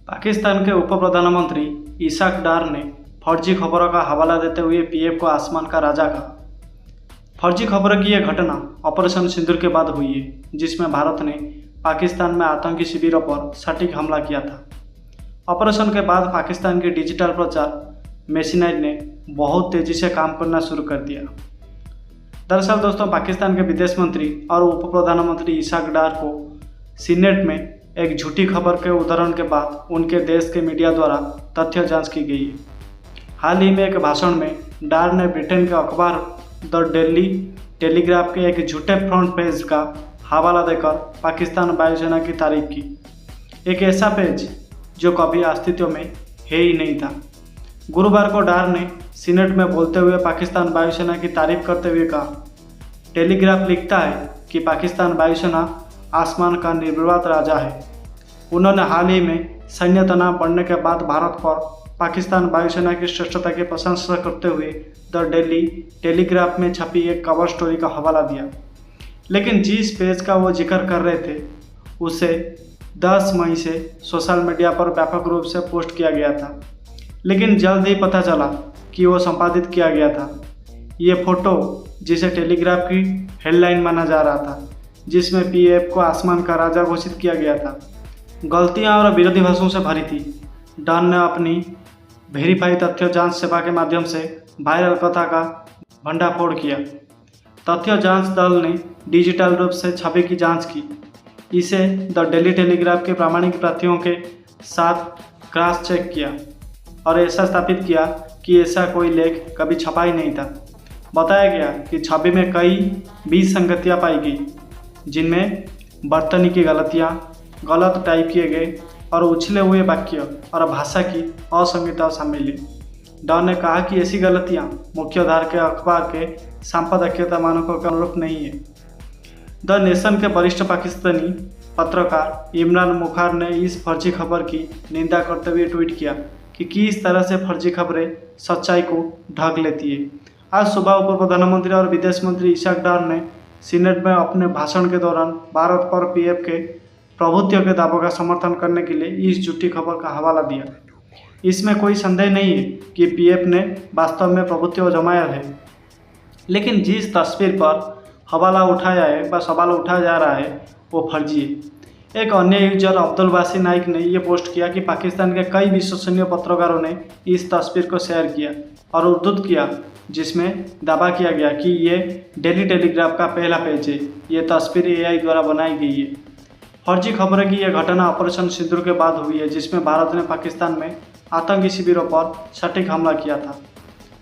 पाकिस्तान के उप प्रधानमंत्री इसाक डार ने फर्जी खबरों का हवाला देते हुए पीएफ को आसमान का राजा कहा। फर्जी खबरों की यह घटना ऑपरेशन सिंदूर के बाद हुई है, जिसमें भारत ने पाकिस्तान में आतंकी शिविरों पर सटीक हमला किया था। ऑपरेशन के बाद पाकिस्तान की डिजिटल प्रचार मशीनरी ने बहुत तेजी से काम करना शुरू कर दिया। दरअसल दोस्तों, पाकिस्तान के विदेश मंत्री और उप प्रधानमंत्री इसाक डार को सीनेट में एक झूठी खबर के उद्धरण के बाद उनके देश के मीडिया द्वारा तथ्य जांच की गई है। हाल ही में एक भाषण में डार ने ब्रिटेन के अखबार द डेली टेलीग्राफ के एक झूठे फ्रंट पेज का हवाला देकर पाकिस्तान वायुसेना की तारीफ की। एक ऐसा पेज जो कभी अस्तित्व में है ही नहीं था। गुरुवार को डार ने सीनेट में बोलते हुए पाकिस्तान वायुसेना की तारीफ करते हुए कहा, टेलीग्राफ लिखता है कि पाकिस्तान वायुसेना आसमान का निर्विवाद राजा है। उन्होंने हाल ही में सैन्य तनाव बढ़ने के बाद भारत पर पाकिस्तान वायुसेना की श्रेष्ठता की प्रशंसा करते हुए द डेली टेलीग्राफ में छपी एक कवर स्टोरी का हवाला दिया। लेकिन जिस पेज का वो जिक्र कर रहे थे उसे 10 मई से सोशल मीडिया पर व्यापक रूप से पोस्ट किया गया था, लेकिन जल्द ही पता चला कि वो संपादित किया गया था। ये फोटो जिसे टेलीग्राफ की हेडलाइन माना जा रहा था, जिसमें पीएफ को आसमान का राजा घोषित किया गया था, गलतियां और विरोधाभासों से भरी थी। डार ने अपनी वेरीफाई तथ्य जांच सेवा के माध्यम से वायरल कथा का भंडाफोड़ किया। तथ्य जांच दल ने डिजिटल रूप से छवि की जांच की, इसे द डेली टेलीग्राफ के प्रामाणिक प्रतियों के साथ क्रॉस चेक किया और ऐसा स्थापित किया कि ऐसा कोई लेख कभी छपा ही नहीं था। बताया गया कि छवि में कई विसंगतियां पाई गई, जिनमें बर्तनी की गलतियां, गलत टाइप किए गए और उछले हुए वाक्य और भाषा की असंगतता शामिल है। डार ने कहा कि ऐसी गलतियां मुख्यधार के अखबार के संपादकीयता मानकों के अनुरूप नहीं है। द नेशन के वरिष्ठ पाकिस्तानी पत्रकार इमरान मुखार ने इस फर्जी खबर की निंदा करते हुए ट्वीट किया कि किस तरह से फर्जी खबरें सच्चाई को ढक लेती है। आज सुबह उप प्रधानमंत्री और विदेश मंत्री इसाक डार ने सीनेट में अपने भाषण के दौरान भारत पर पीएफ के प्रभुत्व के दावों का समर्थन करने के लिए इस झूठी खबर का हवाला दिया। इसमें कोई संदेह नहीं है कि पीएफ ने वास्तव में प्रभुत्व जमाया है, लेकिन जिस तस्वीर पर हवाला उठाया है व सवाल उठाया जा रहा है वो फर्जी है। एक अन्य यूजर अब्दुल बासी नाइक ने यह पोस्ट किया कि पाकिस्तान के कई विश्वसनीय पत्रकारों ने इस तस्वीर को शेयर किया और उद्धृत किया, जिसमें दावा किया गया कि ये डेली टेलीग्राफ का पहला पेज है। ये तस्वीर एआई द्वारा बनाई गई है। फर्जी खबरों की यह घटना ऑपरेशन सिंदूर के बाद हुई है, जिसमें भारत ने पाकिस्तान में आतंकी शिविरों पर सटीक हमला किया था।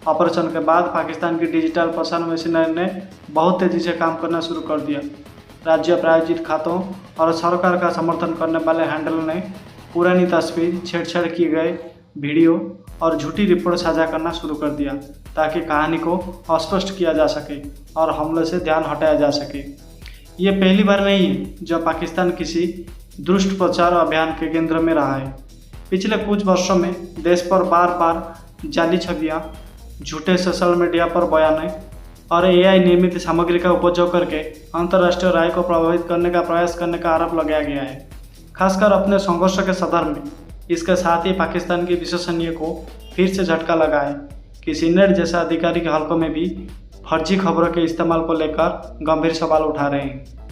ऑपरेशन के बाद पाकिस्तान की डिजिटल प्रसार मशीनरी ने बहुत तेजी से काम करना शुरू कर दिया। राज्य प्रायोजित खातों और सरकार का समर्थन करने वाले हैंडल ने पुरानी तस्वीर, छेड़छाड़ किए गए वीडियो और झूठी रिपोर्ट साझा करना शुरू कर दिया, ताकि कहानी को अस्पष्ट किया जा सके और हमले से ध्यान हटाया जा सके। ये पहली बार नहीं है जब पाकिस्तान किसी दुष्ट प्रचार अभियान के केंद्र में रहा है। पिछले कुछ वर्षों में देश पर बार बार जाली छवियाँ, झूठे सोशल मीडिया पर बयान और एआई निर्मित सामग्री का उपयोग करके अंतर्राष्ट्रीय राय को प्रभावित करने का प्रयास करने का आरोप लगाया गया है, खासकर अपने संघर्ष के संदर्भ में। इसके साथ ही पाकिस्तान की विश्वसनीय को फिर से झटका लगा है कि सीनेट जैसे आधिकारिक हलकों में भी फर्जी खबरों के इस्तेमाल को लेकर गंभीर सवाल उठा रहे हैं।